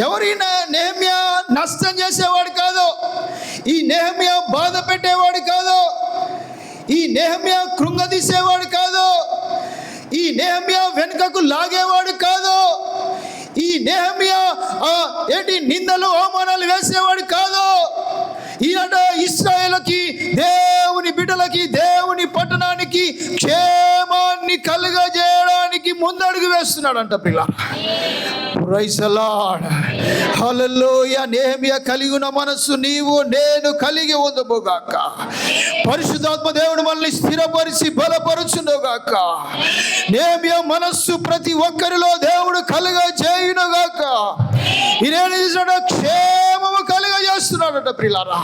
ఎవరైనా నెహెమ్యా నష్టం చేసేవాడు కాదు, ఈ నెహెమ్యా బాధ పెట్టేవాడు కాదు, ఈ నెహెమ్యా కృంగదీసేవాడు కాదు, ఈ నెహెమ్యా వెనుకకు లాగేవాడు కాదు, ఈ నెహెమ్యా నిందలు అవమానాలు వేసేవాడు కాదు. ఈయన ఇశ్రాయేలుకి, దేవుని బిడ్డలకి, దేవుని పట్టణానికి క్షేమాన్ని కలుగజేయడానికి ముందడుగు వేస్తున్నాడంట పిల్ల. ప్రైజ్ ది లార్డ్, హల్లెలూయా. నెహెమ్యా కలిగి ఉన్న మనస్సు నీవు నేను కలిగి ఉందముగాక. పరిశుద్ధాత్మ దేవుడు మనల్ని స్థిరపరిచి బలపరుచునుగాక. నెహెమ్యా మనస్సు ప్రతి ఒక్కరిలో దేవుడు కలుగజేయునుగాక. ఈయన క్షేమము కలుగజేస్తున్నాడట ప్రియులారా.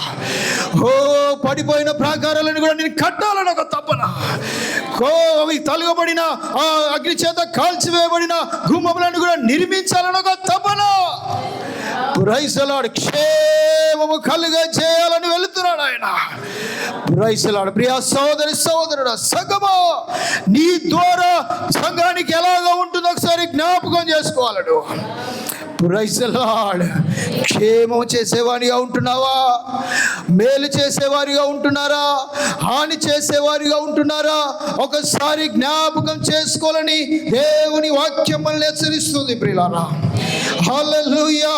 పడిపోయిన ప్రాకారాలను కూడా నేను కట్టాలని ఒక తపన, అవి తలుగబడిన అగ్ని చేత కాల్చివేయబడిన గుమ్మములను కూడా నిర్మించాలని ఒక తపన. ప్రైజ్ ది లార్డ్, క్షేమము కలుగజేయాలని వెళుతున్నాడు ఆయన. Praise the lord. ప్రియ సోదరి సోదరుడా, సంఘమా నీ ద్వారా సంఘానికి ఎలాగా ఉంటుందో ఒకసారి జ్ఞాపకం చేసుకోవాలడు. Praise the lord. క్షేమం చేసేవాడిగా ఉంటున్నావా? మేలు చేసేవారిగా ఉంటున్నారా? హాని చేసేవారిగా ఉంటున్నారా? ఒకసారి జ్ఞాపకం చేసుకోవాలని దేవుని వాక్యం మనల్ని హెచ్చరిస్తుంది ప్రియులారా. హల్లెలూయా.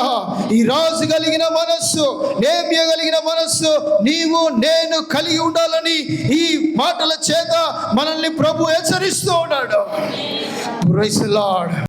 ఈ రాజు కలిగిన మనస్సు, నెహెమ్యా కలిగిన మనస్సు నీవు నేను కలిగి ఉండాలని ఈ మాటల చేత మనల్ని ప్రభు హెచ్చరిస్తూ ఉన్నాడు. Praise the lord.